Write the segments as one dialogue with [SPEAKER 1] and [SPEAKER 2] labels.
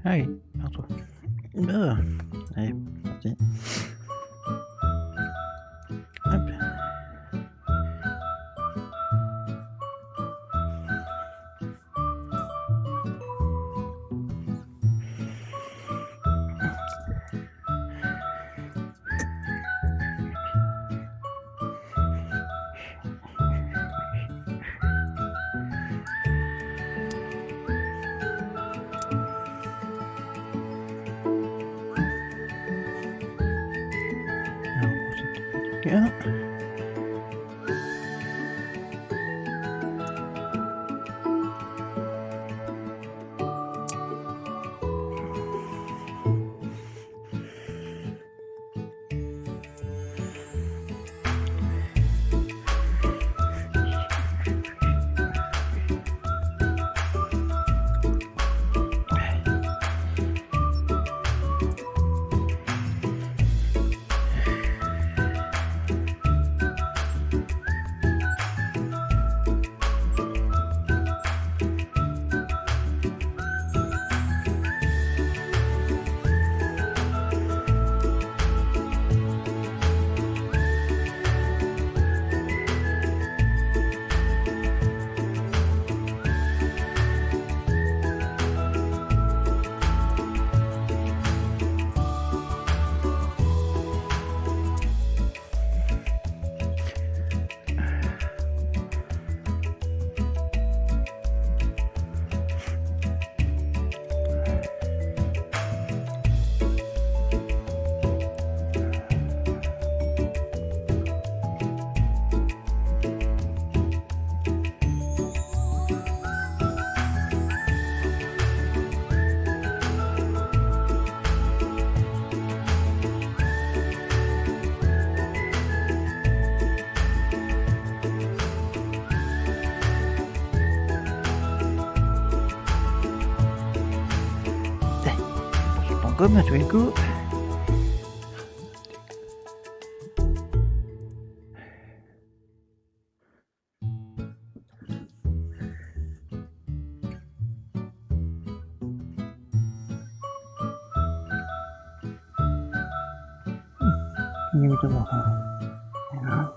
[SPEAKER 1] Allez, vers toi. Ah, allez, parti. Hop. Alors, on prend ce petit cœur. Je prends comme à tous les coups. Limite bon. Voilà.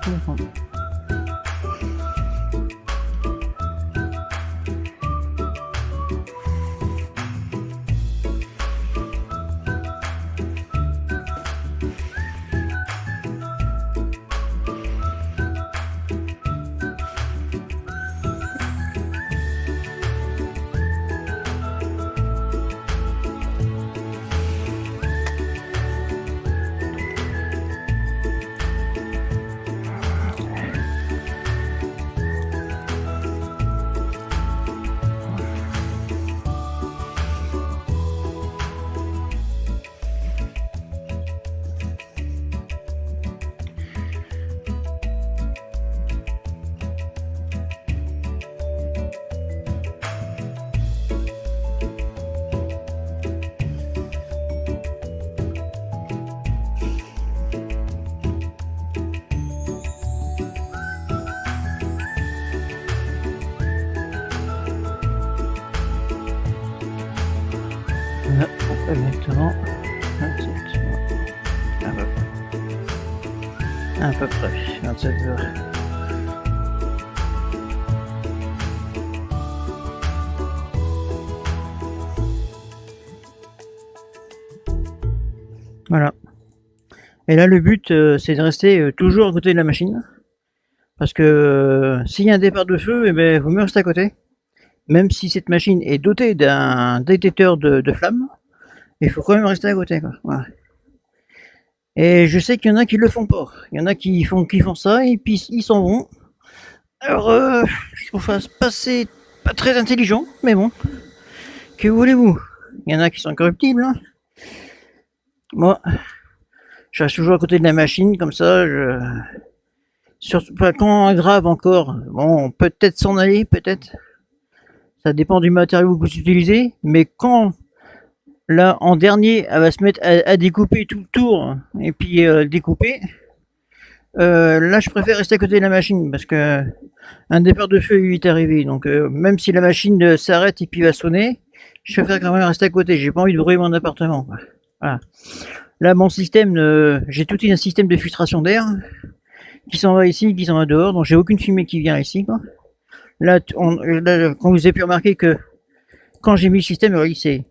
[SPEAKER 1] Tout le monde. Là, exactement. 27. À peu près. 27 heures. Voilà. Et là, le but, c'est de rester toujours à côté de la machine. Parce que s'il y a un départ de feu, eh ben, vaut mieux rester à côté. même si cette machine est dotée d'un détecteur de flammes, il faut quand même rester à côté, quoi. Voilà. Et je sais qu'il y en a qui le font pas. Il y en a qui font ça et puis ils s'en vont. Alors, je trouve ça pas très intelligent, mais bon. Que voulez-vous? Il y en a qui sont incorruptibles. Hein. Moi, je reste toujours à côté de la machine, comme ça, surtout quand on grave encore, bon, peut-être s'en aller, peut-être. Ça dépend du matériau que vous utilisez, mais quand là, en dernier, elle va se mettre à découper tout le tour et puis découper. Là, je préfère rester à côté de la machine parce que un départ de feu est vite arrivé. Donc, même si la machine s'arrête et puis va sonner, je préfère quand même rester à côté. J'ai pas envie de brûler mon appartement. Quoi. Voilà. Là, mon système, j'ai tout un système de filtration d'air qui s'en va ici, qui s'en va dehors. Donc, j'ai aucune fumée qui vient ici. Quoi. Là, quand vous avez pu remarquer que quand j'ai mis le système, oui, c'est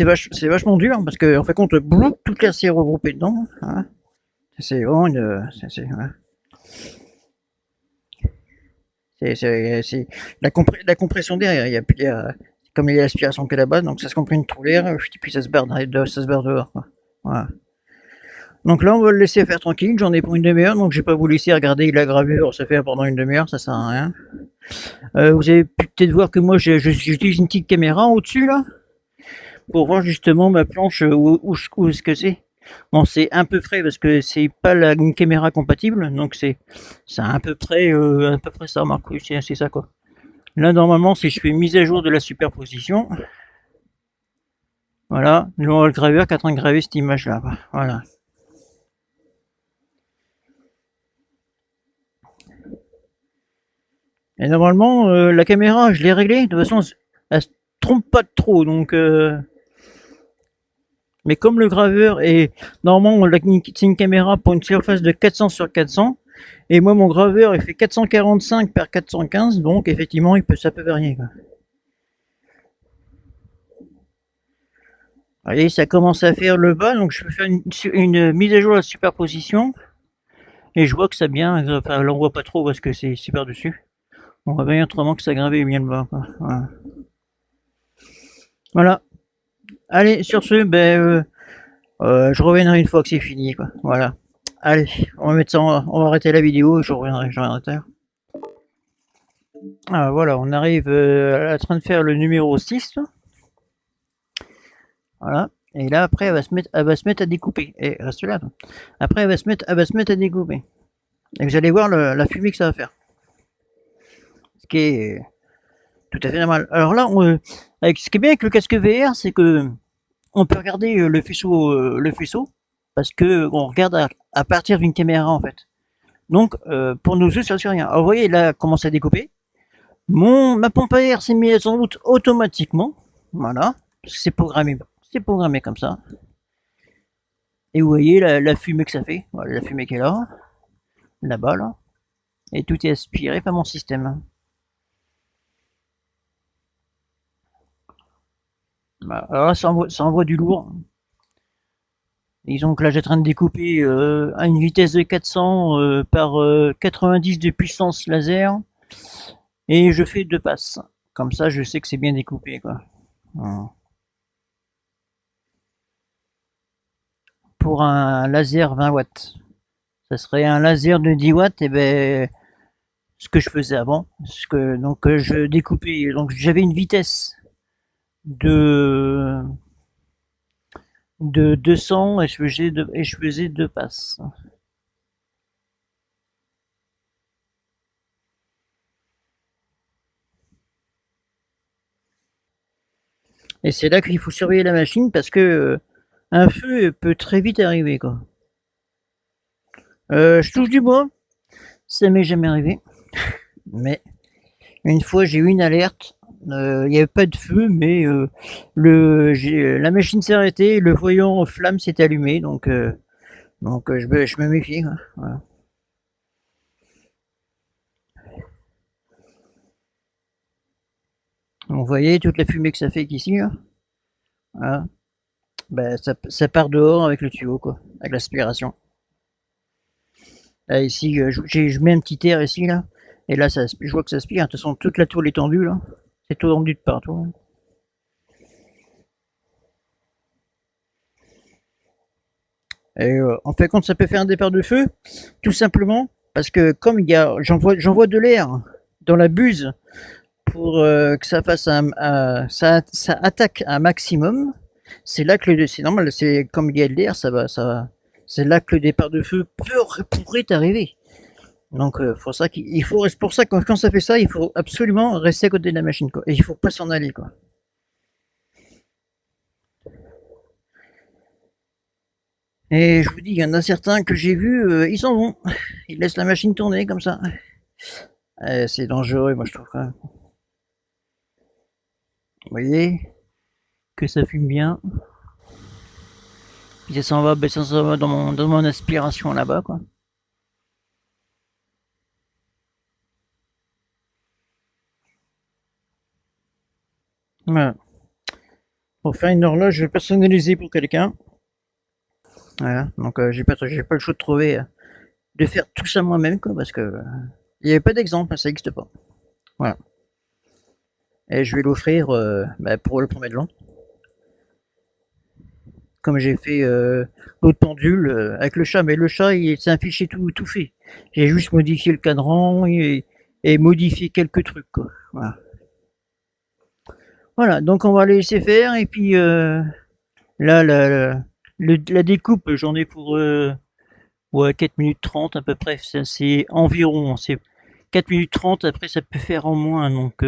[SPEAKER 1] vachement dur parce que en fait compte toute l'air s'est regroupé dedans. Hein. C'est vraiment c'est la compression d'air. Il y a comme il y a l'aspiration qui est là-bas, donc ça se comprime tout l'air et puis ça se barre dehors. Quoi. Voilà. Donc là, on va le laisser faire tranquille. J'en ai pour une demi-heure, donc je vais pas vous laisser regarder la gravure se faire pendant une demi-heure, ça sert à rien. Vous avez pu peut-être voir que moi j'utilise une petite caméra au-dessus là pour voir justement ma planche où ce que c'est. Bon, c'est un peu frais parce que c'est pas une caméra compatible, donc c'est à peu près ça, remarque, c'est ça quoi. Là, normalement, si je fais mise à jour de la superposition, voilà, le graveur qui est en train de graver cette image là, voilà. Et normalement, la caméra, je l'ai réglée, de toute façon, elle se trompe pas de trop, donc mais comme le graveur est normalement c'est une caméra pour une surface de 400 sur 400 et moi mon graveur il fait 445 par 415 donc effectivement ça peut varier quoi. Vous voyez, ça commence à faire le bas, donc je peux faire une mise à jour de la superposition et je vois que ça bien, enfin là on voit pas trop parce que c'est super dessus. On voit bien autrement que ça gravait bien le bas quoi. Voilà. Allez, sur ce, je reviendrai une fois que c'est fini quoi. Voilà. Allez, on va mettre ça, on va arrêter la vidéo et je reviendrai tard. Ah, voilà, on arrive à la train de faire le numéro 6. Voilà. Et là après elle va se mettre à découper. Et reste là. Après elle va se mettre à découper. Et vous allez voir la fumée que ça va faire. Ce qui est tout à fait normal. Alors là, ce qui est bien avec le casque VR, c'est que on peut regarder le faisceau, parce que on regarde à partir d'une caméra en fait. Donc pour nos yeux, ça ne fait rien. Alors vous voyez là, commence à découper. Ma pompe à air s'est mise en route automatiquement. Voilà, c'est programmé comme ça. Et vous voyez la fumée que ça fait. Voilà, la fumée qui est là-bas là. Et tout est aspiré par mon système. Alors là, ça envoie du lourd. Disons que là, j'ai en train de découper à une vitesse de 400 par 90 de puissance laser. Et je fais 2 passes. Comme ça, je sais que c'est bien découpé, quoi. Voilà. Pour un laser 20 watts. Ça serait un laser de 10 watts, et ben, ce que je faisais avant. Donc, je découpais. Donc, j'avais une vitesse de 200 et je faisais 2 passes. Et c'est là qu'il faut surveiller la machine parce que un feu peut très vite arriver quoi. Je touche du bois, ça m'est jamais arrivé. Mais une fois j'ai eu une alerte, il n'y avait pas de feu, mais la machine s'est arrêtée, le voyant flamme s'est allumé, donc je me méfie. Quoi. Voilà. Vous voyez toute la fumée que ça fait ici. Là. Voilà. Ben, ça part dehors avec le tuyau, quoi, avec l'aspiration. Là, ici, je mets un petit air ici, là, et là, je vois que ça aspire. De toute façon, toute la toile est tendue, là. C'est tout rendu de partout. Et en fait, quand ça peut faire un départ de feu, tout simplement parce que comme j'envoie de l'air dans la buse pour que ça fasse ça attaque un maximum. C'est là que c'est normal. C'est comme il y a de l'air, c'est là que le départ de feu pourrait arriver. Donc, c'est pour ça que quand ça fait ça, il faut absolument rester à côté de la machine, quoi. Et il faut pas s'en aller, quoi. Et je vous dis, il y en a certains que j'ai vus, ils s'en vont. Ils laissent la machine tourner comme ça. C'est dangereux, moi je trouve. Vous voyez que ça fume bien. Puis ça s'en va dans mon aspiration là-bas, quoi. Voilà. Pour faire une horloge personnalisée pour quelqu'un. Voilà. Donc j'ai pas le choix de trouver, de faire tout ça moi-même, quoi, parce que il n'y avait pas d'exemple, ça n'existe pas. Voilà. Et je vais l'offrir pour le 1er de l'an. Comme j'ai fait l'autre pendule avec le chat, mais le chat, c'est un fichier tout fait. J'ai juste modifié le cadran et modifié quelques trucs, quoi. Voilà. Voilà, donc on va les laisser faire, et puis là, la découpe, j'en ai pour ouais, 4 minutes 30 à peu près, c'est environ, c'est 4 minutes 30, après ça peut faire en moins, donc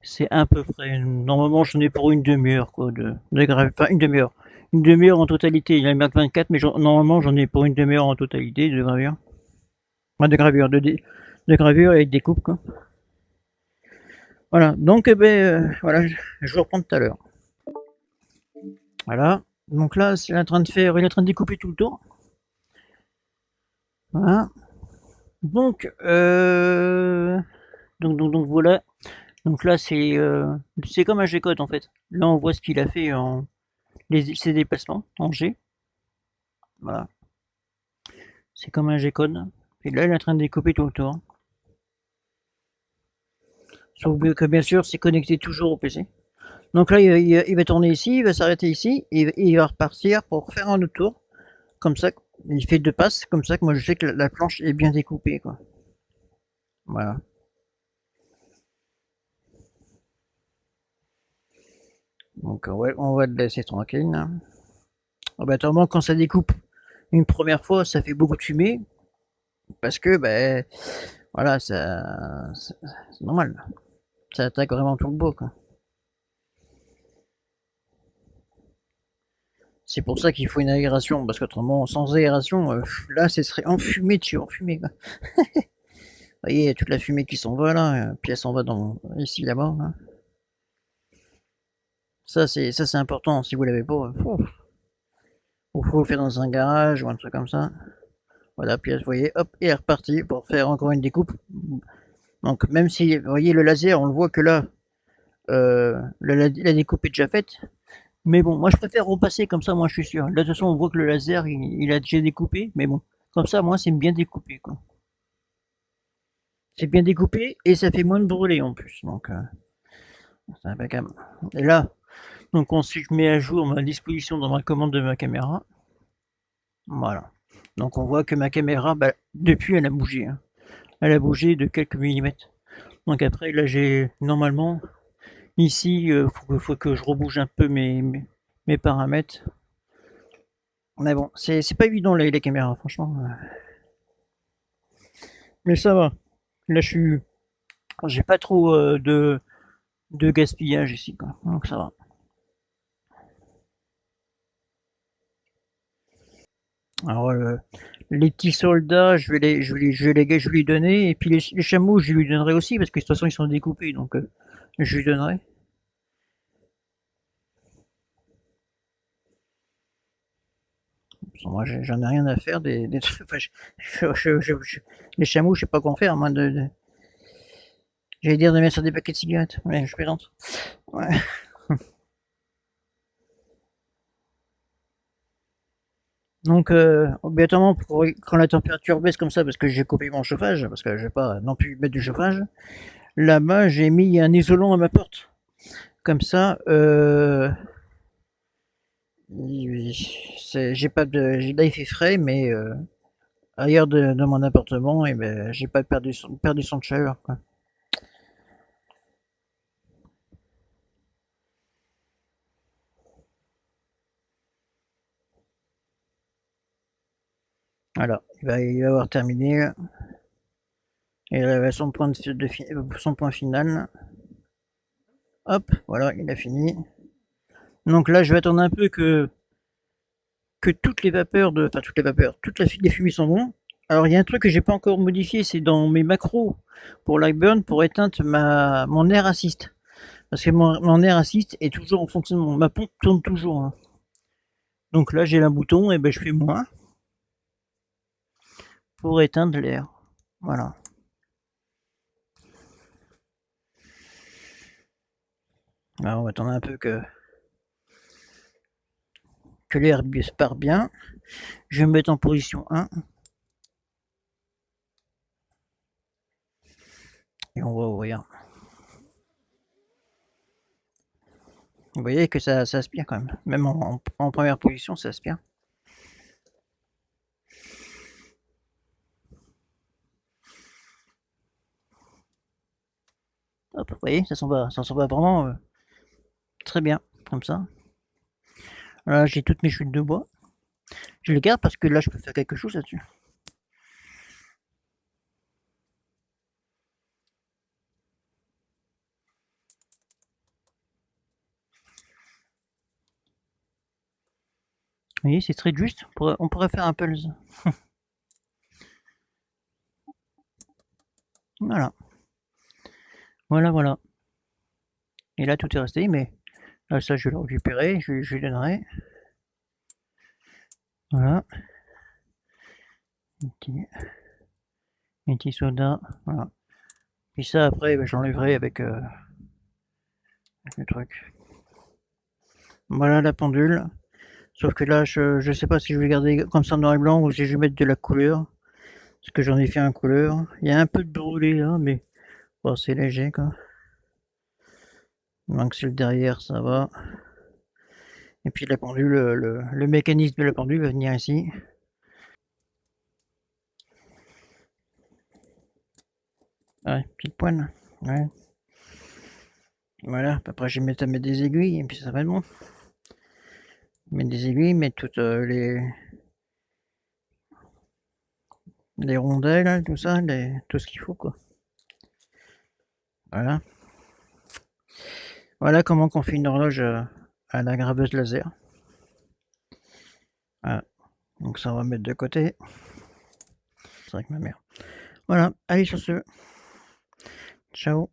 [SPEAKER 1] c'est à peu près, normalement j'en ai pour une demi-heure, quoi, enfin une demi-heure. Une demi-heure en totalité, il y en a 24, mais normalement j'en ai pour une demi-heure en totalité de gravure. Enfin, de gravure et de découpe, quoi. Voilà, donc voilà, je vous reprends tout à l'heure. Voilà, donc là, il est en train de découper tout le tour. Voilà. Donc, donc voilà. Donc là, c'est comme un G-code en fait. Là, on voit ce qu'il a fait ses déplacements en G. Voilà. C'est comme un G-code. Et là, il est en train de découper tout le tour. Sauf que bien sûr, c'est connecté toujours au PC. Donc là, il va tourner ici, il va s'arrêter ici, et il va repartir pour faire un autre tour. Comme ça, il fait 2 passes, comme ça que moi je sais que la planche est bien découpée, quoi. Voilà. Donc ouais, on va le laisser tranquille. Obligatoirement, quand ça découpe une première fois, ça fait beaucoup de fumée. Parce que, voilà, c'est normal. Ça attaque vraiment tout le beau, quoi. C'est pour ça qu'il faut une aération, parce qu'autrement, sans aération, là, ce serait enfumé dessus, enfumé, quoi. Vous voyez, il y a toute la fumée qui s'en va, là, puis elle s'en va ici, là-bas, là. Ça, c'est important, si vous l'avez pas, il faut le faire dans un garage ou un truc comme ça. Voilà, puis vous voyez, hop, et est reparti pour faire encore une découpe. Donc même si, vous voyez, le laser, on le voit que là, la découpe est déjà faite. Mais bon, moi je préfère repasser comme ça, moi je suis sûr. Là, de toute façon, on voit que le laser, il a déjà découpé, mais bon, comme ça, moi, c'est bien découpé, quoi. C'est bien découpé et ça fait moins de brûler en plus, donc c'est impeccable. Et là, donc ensuite, je mets à jour ma disposition dans ma commande de ma caméra. Voilà. Donc on voit que ma caméra, depuis, elle a bougé. Hein. Elle a bougé de quelques millimètres. Donc après, là, j'ai normalement ici, faut que je rebouge un peu mes paramètres. Mais bon, c'est pas évident les caméras, franchement. Mais ça va. Là, j'ai pas trop de gaspillage ici, quoi. Donc ça va. Alors les petits soldats, je vais lui donner, et puis les chameaux, je lui donnerai aussi parce que de toute façon ils sont découpés, donc je lui donnerai. Moi, j'en ai rien à faire des trucs. Enfin, les chameaux, je sais pas quoi en faire, moi. J'allais dire de mettre sur des paquets de cigarettes, mais je plaisante. Ouais. Donc, obligatoirement, quand la température baisse comme ça, parce que j'ai coupé mon chauffage, parce que je vais pas non plus mettre du chauffage, Là-bas, j'ai mis un isolant à ma porte. Comme ça, j'ai pas de, là il fait frais, mais ailleurs de mon appartement, et ben j'ai pas perdu son de chaleur, quoi. Voilà, il va avoir terminé. Il avait son point son point final. Hop, voilà, il a fini. Donc là, je vais attendre un peu que toutes les vapeurs enfin toutes les vapeurs, les fumées sont bons. Alors il y a un truc que j'ai pas encore modifié, c'est dans mes macros pour Lightburn pour éteindre mon air assist. Parce que mon air assist est toujours en fonctionnement. Ma pompe tourne toujours, hein. Donc là, j'ai un bouton et ben je fais moins pour éteindre l'air. Voilà. Alors on va attendre un peu que l'air se part bien. Je vais me mettre en position 1. Et on va ouvrir. Vous voyez que ça aspire quand même. Même en première position, ça aspire. Hop, vous voyez, ça s'en va vraiment très bien, comme ça. Là, j'ai toutes mes chutes de bois. Je les garde parce que là, je peux faire quelque chose là-dessus. Vous voyez, c'est très juste. On pourrait faire un pulse. Voilà. Voilà, voilà. Et là, tout est resté, mais là, ça, je vais le récupérer, je lui donnerai. Voilà. Un petit soda. Voilà. Puis ça, après, ben, j'enlèverai avec le truc. Voilà la pendule. Sauf que là, je sais pas si je vais garder comme ça en noir et blanc ou si je vais mettre de la couleur. Parce que j'en ai fait en couleur. Il y a un peu de brûlé là, mais bon, c'est léger quoi. Donc c'est le derrière, ça va. Et puis la pendule, le mécanisme de la pendule va venir ici. Ouais, petite pointe. Ouais. Voilà, après je vais mettre des aiguilles et puis ça va être bon. Mettre des aiguilles, mettre toutes les rondelles, tout ça, tout ce qu'il faut quoi. Voilà. Voilà comment on fait une horloge à la graveuse laser. Voilà. Donc ça on va mettre de côté. C'est avec ma mère. Voilà, allez sur ce. Ciao.